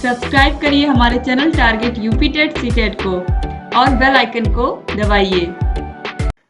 Subscribe करिए हमारे channel target UP TET CTET को और बेल आइकन को दबाइए।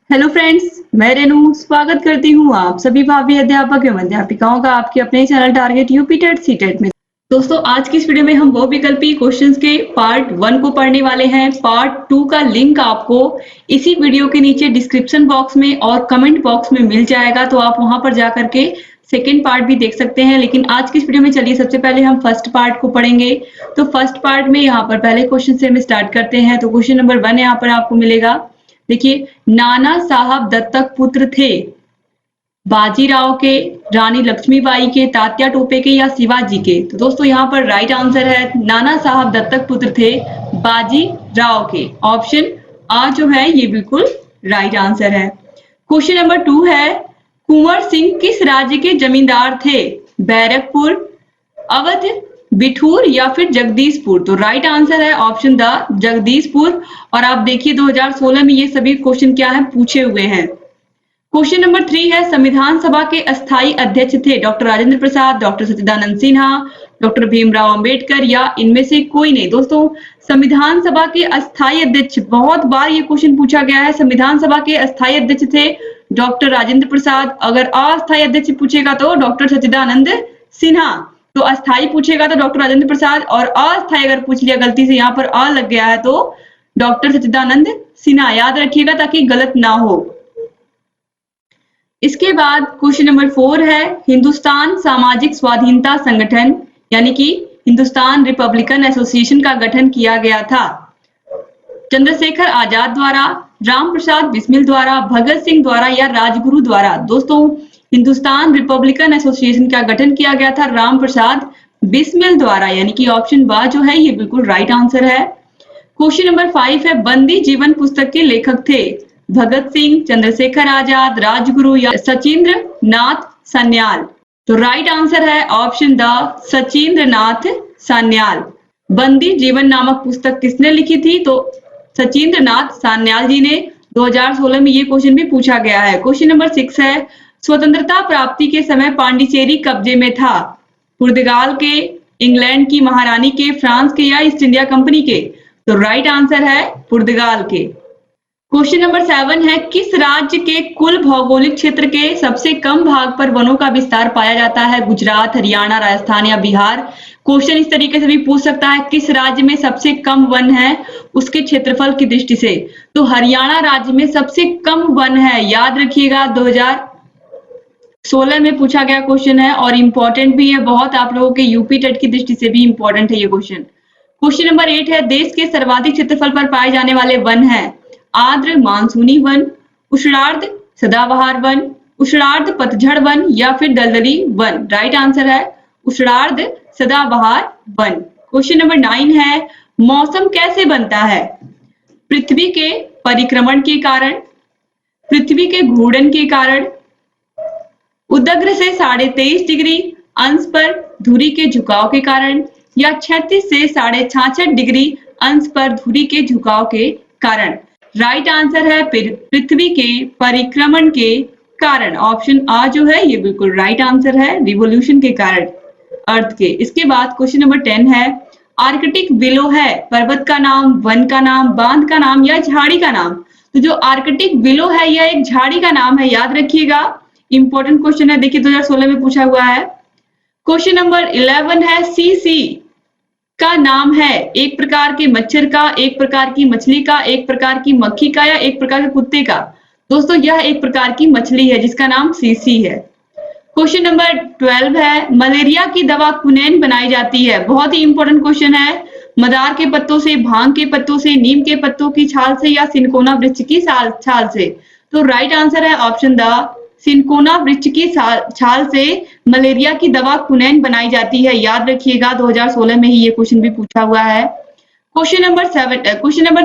हेलो फ्रेंड्स, मैं रेनू स्वागत करती हूँ आप सभी भावी अध्यापक एवं अध्यापिकाओं का आपके अपने channel target UP TET CTET में। दोस्तों, आज की इस वीडियो में हम बहुविकल्पी क्वेश्चंस के पार्ट 1 को पढ़ने वाले हैं। पार्ट 2 का लिंक आपको इसी वीडियो के नीचे डिस्क्रिप्शन बॉक्स में और कमेंट बॉक्स में मिल जाएगा, तो आप वहां पर जाकर के सेकेंड पार्ट भी देख सकते हैं। लेकिन आज की इस वीडियो में चलिए सबसे पहले हम फर्स्ट पार्ट को पढ़ेंगे। तो फर्स्ट पार्ट में यहाँ पर पहले क्वेश्चन से हम स्टार्ट करते हैं। तो क्वेश्चन नंबर 1 यहाँ पर आपको मिलेगा। देखिए, नाना साहब दत्तक पुत्र थे बाजीराव के, रानी लक्ष्मीबाई के, तात्या टोपे के या शिवाजी के। तो दोस्तों यहाँ पर राइट आंसर है नाना साहब दत्तक पुत्र थे बाजीराव के। ऑप्शन आ जो है ये बिल्कुल राइट आंसर है। क्वेश्चन नंबर 2 है, कुंवर सिंह किस राज्य के जमींदार थे? बैरकपुर, अवध, बिठूर या फिर जगदीशपुर। तो राइट आंसर है ऑप्शन द जगदीशपुर। और आप देखिए 2016 में ये सभी क्वेश्चन क्या है पूछे हुए हैं। क्वेश्चन नंबर 3 है, संविधान सभा के अस्थायी अध्यक्ष थे डॉक्टर राजेंद्र प्रसाद, डॉक्टर सच्चिदानंद सिन्हा, डॉक्टर भीमराव अंबेडकर या इनमें से कोई नहीं। दोस्तों, संविधान सभा के अस्थायी अध्यक्ष, बहुत बार ये क्वेश्चन पूछा गया है। संविधान सभा के अस्थायी अध्यक्ष थे डॉक्टर राजेंद्र प्रसाद। अगर अस्थायी अध्यक्ष पूछेगा तो डॉक्टर सच्चिदानंद सिन्हा। तो अस्थायी पूछेगा तो डॉक्टर राजेंद्र प्रसाद, और अस्थायी अगर पूछ लिया गलती से यहाँ पर अ लग गया है तो डॉक्टर सच्चिदानंद सिन्हा। याद रखिएगा ताकि गलत ना हो। इसके बाद क्वेश्चन नंबर 4 है, हिंदुस्तान सामाजिक स्वाधीनता संगठन यानी कि हिंदुस्तान रिपब्लिकन एसोसिएशन का गठन किया गया था चंद्रशेखर आजाद द्वारा, राम प्रसाद बिस्मिल द्वारा, भगत सिंह द्वारा या राजगुरु द्वारा। दोस्तों, हिंदुस्तान रिपब्लिकन एसोसिएशन का गठन किया गया था राम प्रसाद बिस्मिल द्वारा, यानी कि ऑप्शन बा जो है ये बिल्कुल राइट आंसर है। क्वेश्चन नंबर 5 है, बंदी जीवन पुस्तक के लेखक थे भगत सिंह, चंद्रशेखर आजाद, राजगुरु या सचिंद्र नाथ सान्याल। तो राइट आंसर है ऑप्शन द सचिंद्र नाथ सान्याल। बंदी जीवन नामक पुस्तक किसने लिखी थी? तो सचिंद्र नाथ सान्याल जी ने। 2016 में ये क्वेश्चन भी पूछा गया है। क्वेश्चन नंबर 6 है, स्वतंत्रता प्राप्ति के समय पांडिचेरी कब्जे में था पुर्तगाल के, इंग्लैंड की महारानी के, फ्रांस के या ईस्ट इंडिया कंपनी के। तो राइट आंसर है पुर्तगाल के। क्वेश्चन नंबर 7 है, किस राज्य के कुल भौगोलिक क्षेत्र के सबसे कम भाग पर वनों का विस्तार पाया जाता है? गुजरात, हरियाणा, राजस्थान या बिहार। क्वेश्चन इस तरीके से भी पूछ सकता है, किस राज्य में सबसे कम वन है उसके क्षेत्रफल की दृष्टि से। तो हरियाणा राज्य में सबसे कम वन है। याद रखिएगा 2016 में पूछा गया क्वेश्चन है और इंपॉर्टेंट भी है बहुत, आप लोगों के यूपी टेट की दृष्टि से भी इंपॉर्टेंट है ये क्वेश्चन। क्वेश्चन नंबर 8 है, देश के सर्वाधिक क्षेत्रफल पर पाए जाने वाले वन है आर्द्र मानसूनी वन, उष्णार्ध सदाबहार वन, उष्णार्ध पतझड़ वन या फिर दलदली वन। राइट आंसर है उष्णार्ध सदाबहार वन। क्वेश्चन नंबर 9 है, मौसम कैसे बनता है? पृथ्वी के परिक्रमण के कारण, पृथ्वी के घूर्णन के कारण, उदग्र से 23.5 डिग्री अंश पर धुरी के झुकाव के कारण या 36 से 66.5 डिग्री अंश पर धुरी के झुकाव के कारण। राइट आंसर है पृथ्वी के परिक्रमण के कारण। ऑप्शन आ जो है ये बिल्कुल राइट आंसर है, रिवोल्यूशन के कारण अर्थ के। इसके बाद क्वेश्चन नंबर 10 है, आर्कटिक बिलो है पर्वत का नाम, वन का नाम, बांध का नाम या झाड़ी का नाम। तो जो आर्कटिक बिलो है यह एक झाड़ी का नाम है। याद रखिएगा, इंपॉर्टेंट क्वेश्चन है, देखिए 2016 में पूछा हुआ है। क्वेश्चन नंबर 11 है, सीसी का नाम है एक प्रकार के मच्छर का, एक प्रकार की मछली का, एक प्रकार की मक्खी का या एक प्रकार के कुत्ते का। दोस्तों, यह एक प्रकार की मछली है जिसका नाम सीसी है। क्वेश्चन नंबर 12 है, मलेरिया की दवा कुनैन बनाई जाती है। बहुत ही इंपॉर्टेंट क्वेश्चन है। मदार के पत्तों से, भांग के पत्तों से, नीम के पत्तों की छाल से या सिनकोना वृक्ष की छाल से। तो राइट आंसर है ऑप्शन द सिनकोना वृक्ष की छाल से मलेरिया की दवा कुनैन बनाई जाती है। याद रखिएगा 2016 में ही ये क्वेश्चन भी पूछा हुआ है। क्वेश्चन नंबर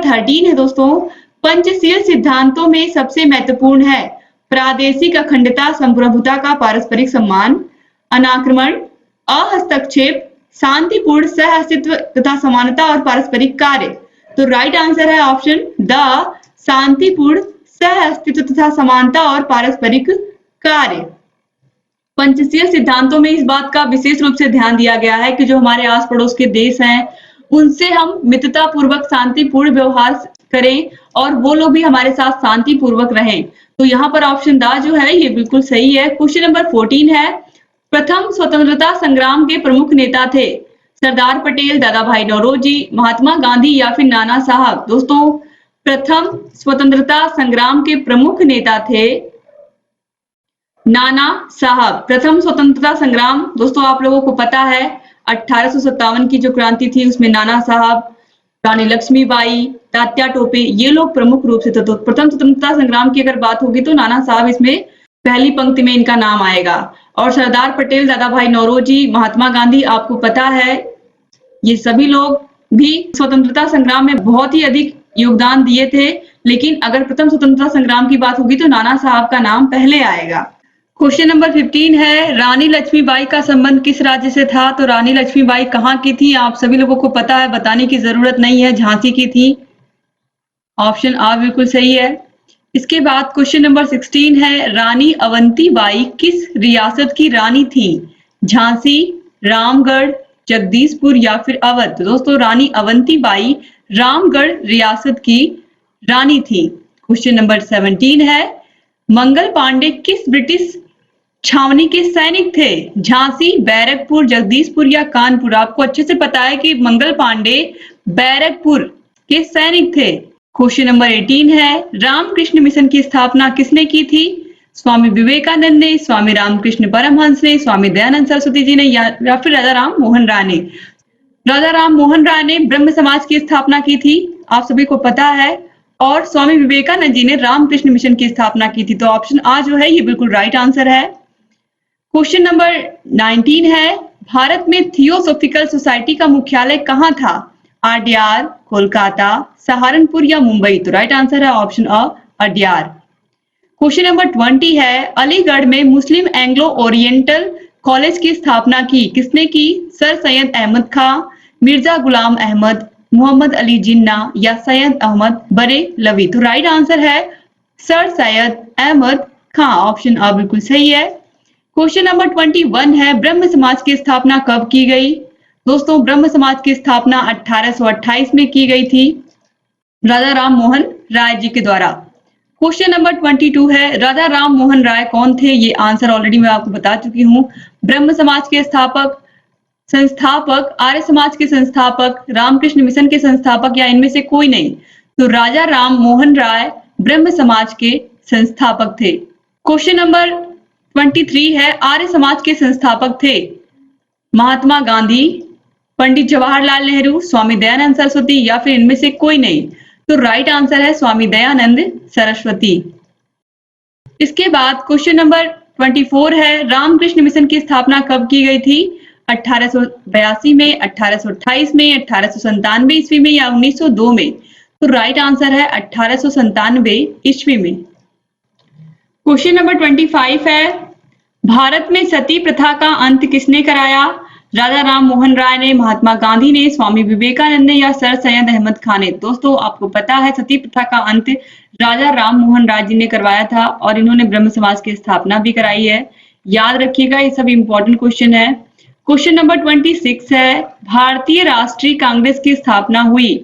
13 है दोस्तों, पंचशील सिद्धांतों में सबसे महत्वपूर्ण है प्रादेशिक अखंडता, संप्रभुता का पारस्परिक सम्मान, अनाक्रमण, अहस्तक्षेप, शांतिपूर्ण सहअस्तित्व तथा समानता और पारस्परिक कार्य। तो राइट आंसर है ऑप्शन द शांतिपूर्ण सहअस्तित्व तथा समानता और पारस्परिक कार्य। पंचशील सिद्धांतों में इस बात का विशेष रूप से ध्यान दिया गया है कि जो हमारे आस पड़ोस के देश हैं उनसे हम मित्रता पूर्वक शांतिपूर्ण व्यवहार करें और वो लोग भी हमारे साथ शांति पूर्वक रहें। तो यहाँ पर ऑप्शन द जो है ये बिल्कुल सही है। क्वेश्चन नंबर 14 है, प्रथम स्वतंत्रता संग्राम के प्रमुख नेता थे सरदार पटेल, दादा भाई नौरोजी, महात्मा गांधी या फिर नाना साहब। दोस्तों प्रथम स्वतंत्रता संग्राम के प्रमुख नेता थे नाना साहब। प्रथम स्वतंत्रता संग्राम दोस्तों आप लोगों को पता है 1857 की जो क्रांति थी उसमें नाना साहब, रानी लक्ष्मीबाई, तात्या टोपे ये लोग प्रमुख रूप से थे। तो प्रथम स्वतंत्रता संग्राम की अगर बात होगी तो नाना साहब इसमें पहली पंक्ति में इनका नाम आएगा। और सरदार पटेल, दादा भाई नौरोजी, महात्मा गांधी आपको पता है ये सभी लोग भी स्वतंत्रता संग्राम में बहुत ही अधिक योगदान दिए थे, लेकिन अगर प्रथम स्वतंत्रता संग्राम की बात होगी तो नाना साहब का नाम पहले आएगा। क्वेश्चन नंबर 15 है, रानी लक्ष्मीबाई का संबंध किस राज्य से था? तो रानी लक्ष्मीबाई कहाँ की थी? आप सभी लोगों को पता है, बताने की जरूरत नहीं है, झांसी की थी। ऑप्शन आ बिल्कुल सही है। इसके बाद क्वेश्चन नंबर 16 है, रानी अवंतीबाई किस रियासत की रानी थी? झांसी, रामगढ़, जगदीशपुर या फिर अवध? तो दोस्तों रानी अवंतीबाई रामगढ़ रियासत की रानी थी। क्वेश्चन नंबर 17 है, मंगल पांडे किस ब्रिटिश छावनी के सैनिक थे? झांसी, बैरकपुर, जगदीशपुर या कानपुर? आपको अच्छे से पता है कि मंगल पांडे बैरकपुर के सैनिक थे। क्वेश्चन नंबर 18 है, रामकृष्ण मिशन की स्थापना किसने की थी? स्वामी विवेकानंद ने, स्वामी रामकृष्ण परमहंस ने, स्वामी दयानंद सरस्वती जी ने या फिर राजा राम मोहन राय ने? राजा राम मोहन राय ने ब्रह्म समाज की स्थापना की थी, आप सभी को पता है। और स्वामी विवेकानंद जी ने रामकृष्ण मिशन की स्थापना की थी। तो ऑप्शन आ जो है ये बिल्कुल राइट आंसर है। क्वेश्चन नंबर 19 है, भारत में थियोसॉफिकल सोसाइटी का मुख्यालय कहाँ था? अड्यार, कोलकाता, सहारनपुर या मुंबई? तो राइट आंसर है ऑप्शन अ, अड्यार। क्वेश्चन नंबर 20 है, अलीगढ़ में मुस्लिम एंग्लो ओरिएंटल कॉलेज की स्थापना की किसने की? सर सैयद अहमद खां, मिर्जा गुलाम अहमद, मोहम्मद अली जिन्ना या सैयद अहमद बरेलवी? तो राइट आंसर है सर सैयद अहमद खां, ऑप्शन आ बिल्कुल सही है। क्वेश्चन नंबर 21 है, ब्रह्म समाज की स्थापना कब की गई? दोस्तों ब्रह्म समाज की स्थापना 1828 में की गई थी राजा राम मोहन राय जी के द्वारा। क्वेश्चन नंबर 22 है, राजा राम मोहन राय कौन थे? ये आंसर ऑलरेडी मैं आपको बता चुकी हूँ। ब्रह्म समाज के संस्थापक, आर्य समाज के संस्थापक, रामकृष्ण मिशन के संस्थापक या इनमें से कोई नहीं? तो राजा राम मोहन राय ब्रह्म समाज के संस्थापक थे। क्वेश्चन नंबर 23 है, आर्य समाज के संस्थापक थे महात्मा गांधी, पंडित जवाहरलाल नेहरू, स्वामी दयानंद सरस्वती या फिर इनमें से कोई नहीं? तो राइट आंसर है स्वामी दयानंद सरस्वती। इसके बाद क्वेश्चन नंबर 24 है, रामकृष्ण मिशन की स्थापना कब की गई थी? 1882 में, 1828 में, 1897 ईस्वी में या 1902 में? तो राइट आंसर है 1897 ईस्वी में। क्वेश्चन नंबर 25 है, भारत में सती प्रथा का अंत किसने कराया? राजा राम मोहन राय ने, महात्मा गांधी ने, स्वामी विवेकानंद ने या सर सैयद अहमद खान ने? दोस्तों आपको पता है सती प्रथा का अंत राजा राम मोहन राय जी ने करवाया था और इन्होंने ब्रह्म समाज की स्थापना भी कराई है। याद रखिएगा ये सब इंपॉर्टेंट क्वेश्चन है। क्वेश्चन नंबर 26 है, भारतीय राष्ट्रीय कांग्रेस की स्थापना हुई?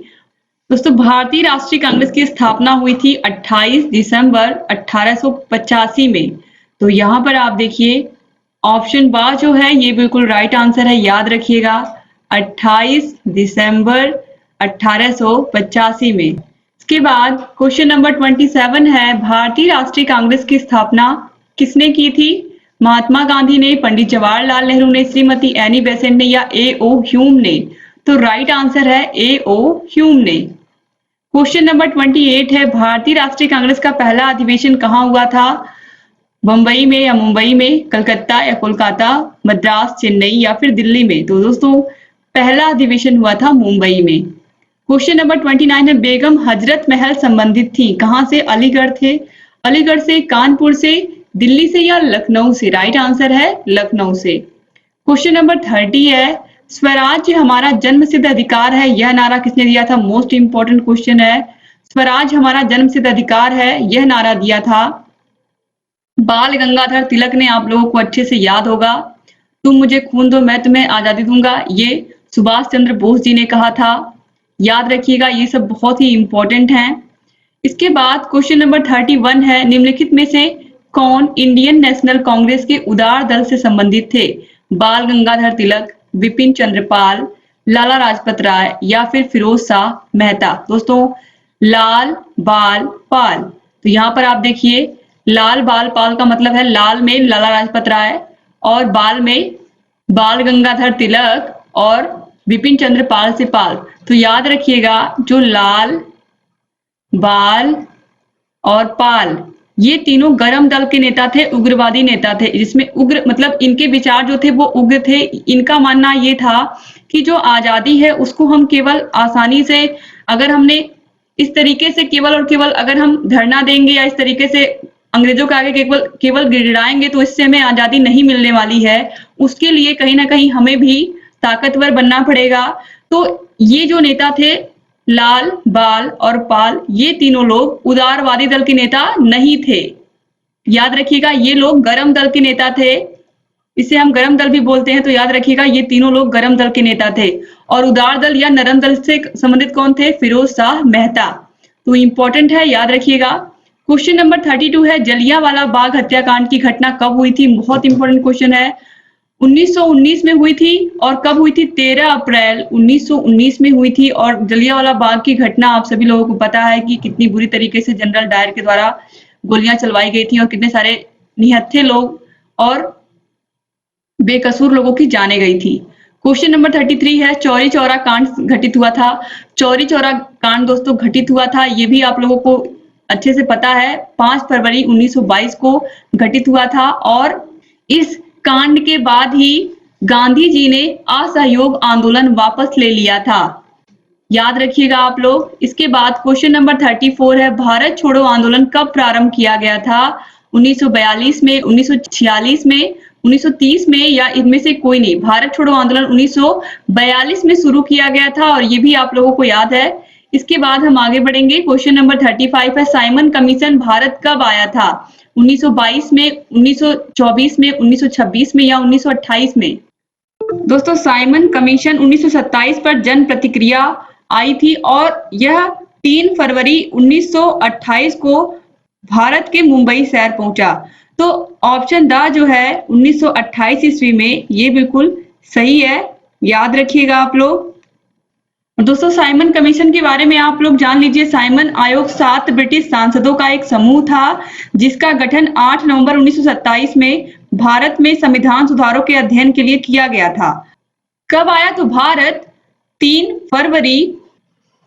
दोस्तों भारतीय राष्ट्रीय कांग्रेस की स्थापना हुई थी 28 दिसंबर 1885 में। तो यहाँ पर आप देखिए ऑप्शन बा जो है ये बिल्कुल राइट आंसर है, याद रखिएगा 28 दिसंबर 1885 में। इसके बाद क्वेश्चन नंबर 27 है, भारतीय राष्ट्रीय कांग्रेस की स्थापना किसने की थी? महात्मा गांधी ने, पंडित जवाहरलाल नेहरू ने, श्रीमती एनी बेसेंट ने या ए.ओ. ह्यूम ने? तो राइट आंसर है ए.ओ. ह्यूम ने। क्वेश्चन नंबर 28 है, भारतीय राष्ट्रीय कांग्रेस का पहला अधिवेशन कहाँ हुआ था? बंबई में या मुंबई में, कलकत्ता या कोलकाता, मद्रास, चेन्नई या फिर दिल्ली में? तो दोस्तों पहला अधिवेशन हुआ था मुंबई में। क्वेश्चन नंबर 29 है, बेगम हजरत महल संबंधित थी कहां से? अलीगढ़ थे, अलीगढ़ से, कानपुर से, दिल्ली से या लखनऊ से? राइट आंसर है लखनऊ से। क्वेश्चन नंबर 30 है, स्वराज्य हमारा जन्मसिद्ध अधिकार है यह नारा किसने दिया था? मोस्ट इंपॉर्टेंट क्वेश्चन है। स्वराज हमारा जन्मसिद्ध अधिकार है यह नारा दिया था बाल गंगाधर तिलक ने आप लोगों को अच्छे से याद होगा। तुम मुझे खून दो मैं तुम्हें आजादी दूंगा, ये सुभाष चंद्र बोस जी ने कहा था। याद रखिएगा, ये सब बहुत ही इंपॉर्टेंट हैं। इसके बाद क्वेश्चन नंबर 31 है, निम्नलिखित में से कौन इंडियन नेशनल कांग्रेस के उदार दल से संबंधित थे? बाल गंगाधर तिलक, विपिन चंद्रपाल, लाला लाजपत राय या फिर फिरोज शाह मेहता। दोस्तों, लाल बाल पाल, तो यहाँ पर आप देखिए लाल बाल पाल का मतलब है लाल में लाला लाजपत राय और बाल में बाल गंगाधर तिलक और विपिन चंद्र पाल से पाल। तो याद रखिएगा, जो लाल बाल और पाल ये तीनों गरम दल के नेता थे, उग्रवादी नेता थे, जिसमें उग्र मतलब इनके विचार जो थे वो उग्र थे। इनका मानना ये था कि जो आजादी है उसको हम केवल आसानी से, अगर हमने इस तरीके से केवल और केवल अगर हम धरना देंगे या इस तरीके से अंग्रेजों के आगे केवल केवल गिड़गिड़ाएंगे तो इससे हमें आजादी नहीं मिलने वाली है। उसके लिए कहीं ना कहीं हमें भी ताकतवर बनना पड़ेगा। तो ये जो नेता थे लाल बाल और पाल, ये तीनों लोग उदारवादी दल के नेता नहीं थे। याद रखिएगा, ये लोग गरम दल के नेता थे, इसे हम गरम दल भी बोलते हैं। तो याद रखिएगा, ये तीनों लोग गरम दल के नेता थे। और उदार दल या नरम दल से संबंधित कौन थे? फिरोज शाह मेहता। तो इंपॉर्टेंट है, याद रखिएगा। क्वेश्चन नंबर 32 है, जलियांवाला बाग हत्याकांड की घटना कब हुई थी? बहुत इंपॉर्टेंट क्वेश्चन है। 1919 में हुई थी। और कब हुई थी? 13 अप्रैल 1919 में हुई थी। और जलियांवाला बाग की घटना आप सभी लोगों को पता है कि कितनी बुरी तरीके से जनरल डायर के द्वारा गोलियां चलवाई गई थी और कितने सारे निहत्थे लोग और बेकसूर लोगों की जाने गई थी। क्वेश्चन नंबर 33 है, चौरी चौरा कांड घटित हुआ था। चौरी चौरा कांड दोस्तों घटित हुआ था, ये भी आप लोगों को अच्छे से पता है। 5 फरवरी 1922 को घटित हुआ था। और इस कांड के बाद ही गांधी जी ने असहयोग आंदोलन वापस ले लिया था। याद रखिएगा आप लोग। इसके बाद क्वेश्चन नंबर 34 है, भारत छोड़ो आंदोलन कब प्रारंभ किया गया था? 1942 में, 1946 में, 1930 में या इनमें से कोई नहीं। भारत छोड़ो आंदोलन 1942 में शुरू किया गया था और ये भी आप लोगों को याद है। इसके बाद हम आगे बढ़ेंगे। क्वेश्चन नंबर 35 है, साइमन कमीशन भारत कब आया था? 1922 में, 1924 में, 1926 में या 1928 में? दोस्तों, साइमन कमीशन 1927 पर जन प्रतिक्रिया आई थी और यह 3 फरवरी 1928 को भारत के मुंबई शहर पहुंचा। तो ऑप्शन द जो है 1928 ईस्वी में, ये बिल्कुल सही है। याद रखिएगा आप लोग। दोस्तों, साइमन कमीशन के बारे में आप लोग जान लीजिए। साइमन आयोग 7 ब्रिटिश सांसदों का एक समूह था जिसका गठन 8 नवंबर 1927 में भारत में संविधान सुधारों के अध्ययन के लिए किया गया था। कब आया? तो भारत 3 फरवरी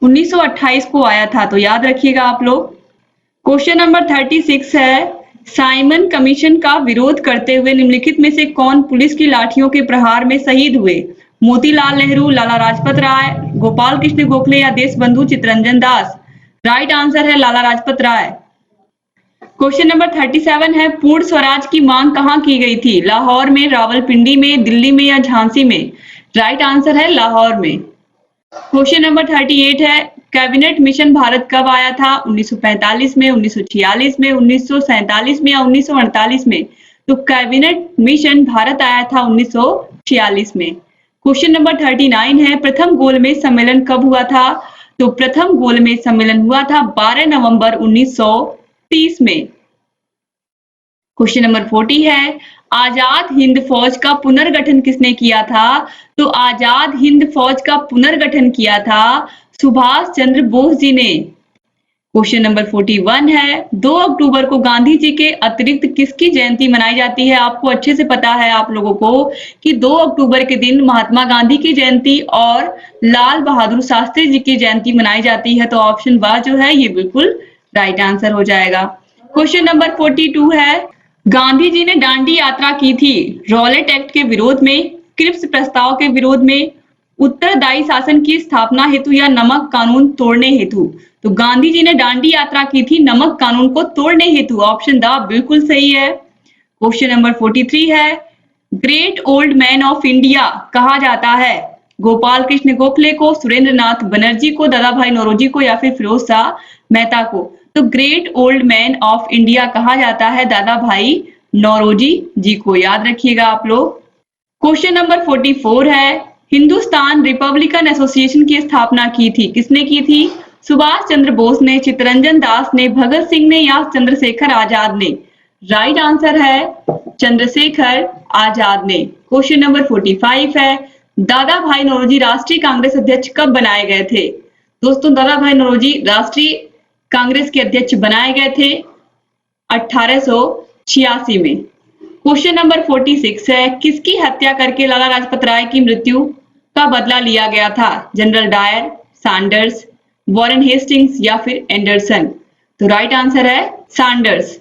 1928 को आया था। तो याद रखिएगा आप लोग। क्वेश्चन नंबर 36 है, साइमन कमीशन का विरोध करते हुए निम्नलिखित में से कौन पुलिस की लाठियों के प्रहार में शहीद हुए? मोतीलाल नेहरू, लाला लाजपत राय, गोपाल कृष्ण गोखले या देशबंधु चित्तरंजन दास? राइट आंसर है लाला लाजपत राय। क्वेश्चन नंबर 37 है, पूर्ण स्वराज की मांग कहां की गई थी? लाहौर में, रावलपिंडी में, दिल्ली में या झांसी में? राइट आंसर है लाहौर में। क्वेश्चन नंबर 38 है, कैबिनेट मिशन भारत कब आया था? 1945 में, 1946 में, 1947 में या 1948 में? तो कैबिनेट मिशन भारत आया था 1946 में। क्वेश्चन नंबर 39 है, प्रथम गोलमेज सम्मेलन कब हुआ था? तो प्रथम गोलमेज सम्मेलन हुआ था 12 नवंबर 1930 में। क्वेश्चन नंबर 40 है, आजाद हिंद फौज का पुनर्गठन किसने किया था? तो आजाद हिंद फौज का पुनर्गठन किया था सुभाष चंद्र बोस जी ने। क्वेश्चन नंबर 41 है, 2 अक्टूबर को गांधी जी के अतिरिक्त किसकी जयंती मनाई जाती है? आपको अच्छे से पता है आप लोगों को कि 2 अक्टूबर के दिन महात्मा गांधी की जयंती और लाल बहादुर शास्त्री जी की जयंती मनाई जाती है। तो ऑप्शन बा जो है ये बिल्कुल राइट आंसर हो जाएगा। क्वेश्चन नंबर 42 है, गांधी जी ने दांडी यात्रा की थी रॉलेट एक्ट के विरोध में, क्रिप्स प्रस्ताव के विरोध में, उत्तरदायी शासन की स्थापना हेतु या नमक कानून तोड़ने हेतु? तो गांधी जी ने दांडी यात्रा की थी नमक कानून को तोड़ने हेतु। ऑप्शन द बिल्कुल सही है। क्वेश्चन नंबर 43 है, great old man of India कहा जाता है? गोपाल कृष्ण गोखले को, सुरेंद्र नाथ बनर्जी को, दादा भाई नौरोजी को या फिर फिरोज शाह मेहता को? तो great old man of India कहा जाता है दादा भाई नौरोजी जी को, याद रखिएगा आप लोग। क्वेश्चन नंबर 44 है, हिंदुस्तान रिपब्लिकन एसोसिएशन की स्थापना की थी, किसने की थी? सुभाष चंद्र बोस ने, चित्तरंजन दास ने, भगत सिंह ने या चंद्रशेखर आजाद ने? राइट आंसर है चंद्रशेखर आजाद ने। क्वेश्चन नंबर 45 है, दादा भाई नौरोजी राष्ट्रीय कांग्रेस अध्यक्ष कब बनाए गए थे? दोस्तों दादा भाई नौरोजी राष्ट्रीय कांग्रेस के अध्यक्ष बनाए गए थे 1886 में। क्वेश्चन नंबर 46 है, किसकी हत्या करके लाला लाजपत राय की मृत्यु का बदला लिया गया था? General Dyer, Sanders, Warren Hastings या फिर एंडरसन? तो राइट आंसर है सैंडर्स।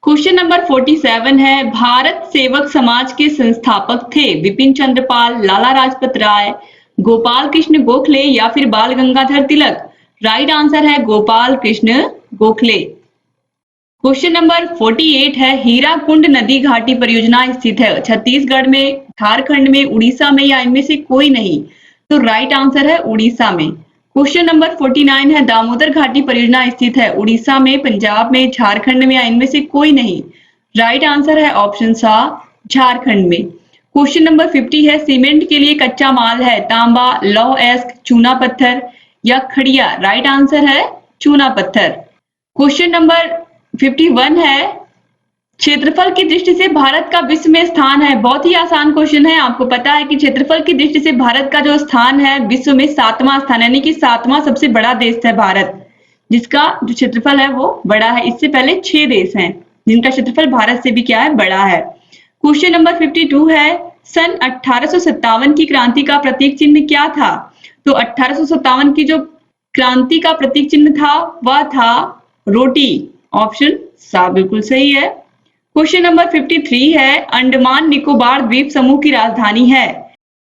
क्वेश्चन नंबर 47 है, भारत सेवक समाज के संस्थापक थे बिपिन चंद्र पाल, लाला लाजपत राय, गोपाल कृष्ण गोखले या फिर बाल गंगाधर तिलक? राइट आंसर है गोपाल कृष्ण गोखले। क्वेश्चन नंबर 48 है, हीराकुंड नदी घाटी परियोजना स्थित है छत्तीसगढ़ में, झारखंड में, उड़ीसा में या इनमें से कोई नहीं? तो राइट आंसर है उड़ीसा में। क्वेश्चन नंबर 49 है, दामोदर घाटी परियोजना स्थित है उड़ीसा में, पंजाब में, झारखंड में या इनमें से कोई नहीं? राइट आंसर है ऑप्शन सा झारखंड में। क्वेश्चन नंबर 50 है, सीमेंट के लिए कच्चा माल है तांबा, लौह अयस्क, चूना पत्थर या खड़िया? राइट आंसर है चूना पत्थर। क्वेश्चन नंबर 51 है, क्षेत्रफल की दृष्टि से भारत का विश्व में स्थान है। बहुत ही आसान क्वेश्चन है। आपको पता है कि क्षेत्रफल की दृष्टि से भारत का जो स्थान है विश्व में 7वां स्थान, यानी कि 7वां सबसे बड़ा देश है भारत, जिसका जो क्षेत्रफल है वो बड़ा है। इससे पहले 6 देश हैं जिनका क्षेत्रफल भारत से भी क्या है, बड़ा है। क्वेश्चन नंबर 52 है, सन 1857 की क्रांति का प्रतीक चिन्ह क्या था? तो 1857 की जो क्रांति का प्रतीक चिन्ह था वह था रोटी। ऑप्शन सा बिल्कुल सही है। क्वेश्चन नंबर 53 है, अंडमान निकोबार द्वीप समूह की राजधानी है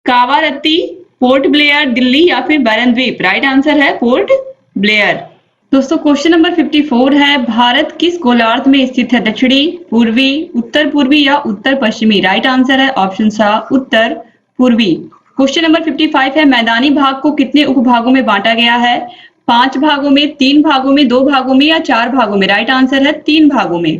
कावारत्ती, पोर्ट ब्लेयर, दिल्ली या फिर बैरन द्वीप? राइट आंसर है पोर्ट ब्लेयर। दोस्तों क्वेश्चन नंबर 54 है, भारत किस गोलार्ध में स्थित है? दक्षिणी, पूर्वी, उत्तर पूर्वी या उत्तर पश्चिमी? राइट आंसर है ऑप्शन सा उत्तर पूर्वी। क्वेश्चन नंबर 55 है, मैदानी भाग को कितने उपभागों में बांटा गया है? 5 भागों में, 3 भागों में, 2 भागों में या 4 भागों में? राइट आंसर है 3 भागों में।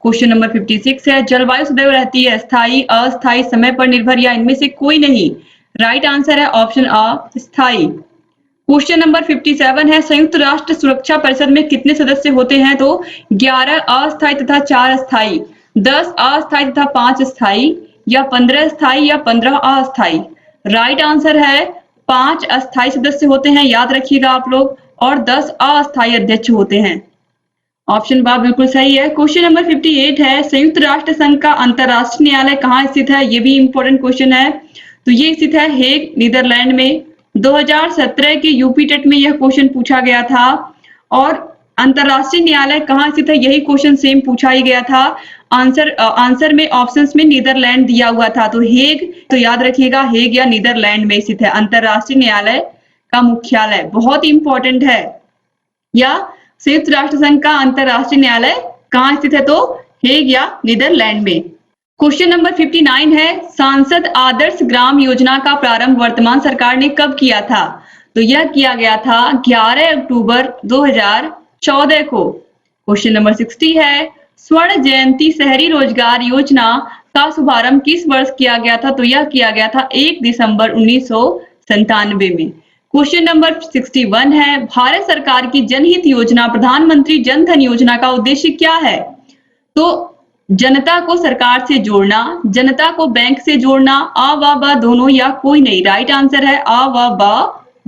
क्वेश्चन नंबर 56 है, जलवायु सदैव रहती है स्थायी, अस्थायी, समय पर निर्भर या इनमें से कोई नहीं? राइट आंसर है ऑप्शन अ स्थायी। क्वेश्चन नंबर 57 है, संयुक्त राष्ट्र सुरक्षा परिषद में कितने सदस्य होते हैं? तो 11 अस्थायी तथा 4 स्थायी, 10 अस्थायी तथा 5 स्थायी या 15 स्थायी या 15 अस्थायी? राइट आंसर है 5 अस्थायी सदस्य होते हैं, याद रखिएगा आप लोग, और 10 अस्थायी अध्यक्ष होते हैं। ऑप्शन बा बिल्कुल सही है। क्वेश्चन नंबर 58 है, संयुक्त राष्ट्र संघ का अंतरराष्ट्रीय न्यायालय कहाँ स्थित है? ये भी इंपॉर्टेंट क्वेश्चन है। तो ये स्थित है हेग, नीदरलैंड में। 2017 के यूपी टेट में यह क्वेश्चन पूछा गया था। और अंतरराष्ट्रीय न्यायालय कहाँ स्थित है, यही क्वेश्चन सेम पूछा ही गया था। आंसर में ऑप्शंस में नीदरलैंड दिया हुआ था, तो हेग, तो याद रखिएगा हेग या नीदरलैंड में स्थित है अंतरराष्ट्रीय न्यायालय का मुख्यालय। बहुत इंपॉर्टेंट है। या संयुक्त राष्ट्र संघ का अंतरराष्ट्रीय न्यायालय कहाँ स्थित है? तो हेग या नीदरलैंड में। क्वेश्चन नंबर 59 है, सांसद आदर्श ग्राम योजना का प्रारंभ वर्तमान सरकार ने कब किया था? तो यह किया गया था 11 अक्टूबर 2014 को। क्वेश्चन नंबर 60 है, स्वर्ण जयंती शहरी रोजगार योजना का शुभारंभ किस वर्ष किया गया था? तो यह किया गया था 1 दिसंबर 1997 में। क्वेश्चन नंबर 61 है, भारत सरकार की जनहित योजना प्रधानमंत्री जन धन योजना का उद्देश्य क्या है? तो जनता को सरकार से जोड़ना, जनता को बैंक से जोड़ना, आ व ब दोनों या कोई नहीं? राइट आंसर है आ व ब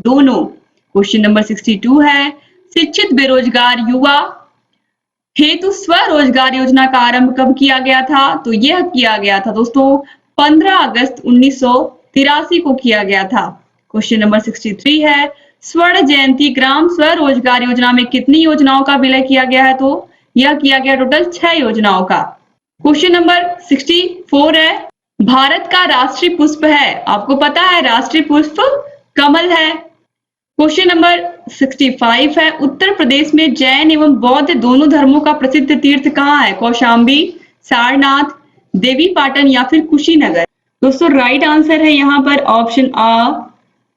दोनों। क्वेश्चन नंबर 62 है, शिक्षित बेरोजगार युवा हेतु स्वरोजगार योजना का आरंभ कब किया गया था? तो यह किया गया था दोस्तों 15 अगस्त 1983 को किया गया था। क्वेश्चन नंबर 63 है, स्वर्ण जयंती ग्राम स्वरोजगार योजना में कितनी योजनाओं का विलय किया गया है? तो यह किया गया टोटल 6 योजनाओं का। क्वेश्चन नंबर 64 है, भारत का राष्ट्रीय पुष्प है, आपको पता है राष्ट्रीय पुष्प कमल है। क्वेश्चन नंबर 65 है, उत्तर प्रदेश में जैन एवं बौद्ध दोनों धर्मों का प्रसिद्ध तीर्थ कहाँ है? कौशाम्बी, सारनाथ, देवी पाटन या फिर कुशीनगर? दोस्तों राइट आंसर है यहाँ पर ऑप्शन आ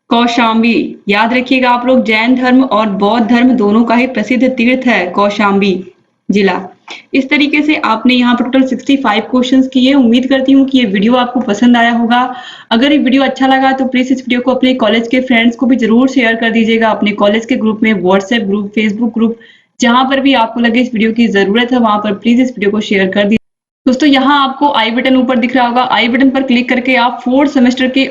कौशाम्बी, याद रखिएगा आप लोग, जैन धर्म और बौद्ध धर्म दोनों का ही प्रसिद्ध तीर्थ है कौशाम्बी जिला। इस तरीके से आपने यहाँ पर टोटल 65 क्वेश्चंस किए। उम्मीद करती हूँ कि ये वीडियो आपको पसंद आया होगा। अगर ये वीडियो अच्छा लगा तो प्लीज इस वीडियो को अपने कॉलेज के फ्रेंड्स को भी जरूर शेयर कर दीजिएगा, अपने कॉलेज के ग्रुप में, व्हाट्सएप ग्रुप, फेसबुक ग्रुप, जहां पर भी आपको लगे इस वीडियो की जरूरत है वहां पर प्लीज इस वीडियो को शेयर कर दीजिए। दोस्तों यहाँ आपको आई बटन ऊपर दिख रहा होगा, आई बटन पर क्लिक करके आप 4th सेमेस्टर के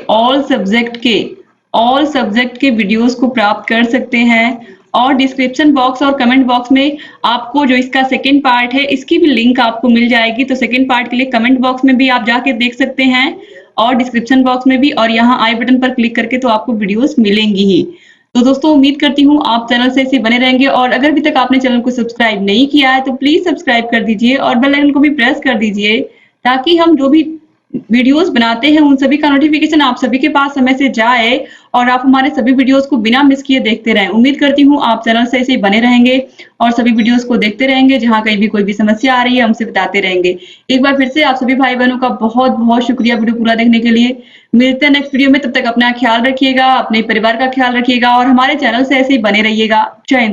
ऑल सब्जेक्ट के वीडियोस को प्राप्त कर सकते हैं। और डिस्क्रिप्शन बॉक्स और कमेंट बॉक्स में आपको जो इसका सेकंड पार्ट है इसकी भी लिंक आपको मिल जाएगी, तो सेकंड पार्ट के लिए कमेंट बॉक्स में भी आप जाके देख सकते हैं और डिस्क्रिप्शन बॉक्स में भी, और यहाँ आई बटन पर क्लिक करके तो आपको वीडियोस मिलेंगी ही। तो दोस्तों उम्मीद करती हूँ आप चैनल से ऐसे बने रहेंगे, और अगर अभी तक आपने चैनल को सब्सक्राइब नहीं किया है तो प्लीज सब्सक्राइब कर दीजिए और बेल आइकन को भी प्रेस कर दीजिए, ताकि हम जो भी वीडियोस बनाते हैं उन सभी का नोटिफिकेशन आप सभी के पास समय से जाए और आप हमारे सभी वीडियोस को बिना मिस किए देखते रहें। उम्मीद करती हूँ आप चैनल से ऐसे ही बने रहेंगे और सभी वीडियोस को देखते रहेंगे, जहां कहीं भी कोई भी समस्या आ रही है हमसे बताते रहेंगे। एक बार फिर से आप सभी भाई बहनों का बहुत बहुत शुक्रिया वीडियो पूरा देखने के लिए। मिलते हैं नेक्स्ट वीडियो में, तब तक अपना ख्याल रखिएगा, अपने परिवार का ख्याल रखिएगा और हमारे चैनल से ऐसे ही बने रहिएगा। जय हिंद।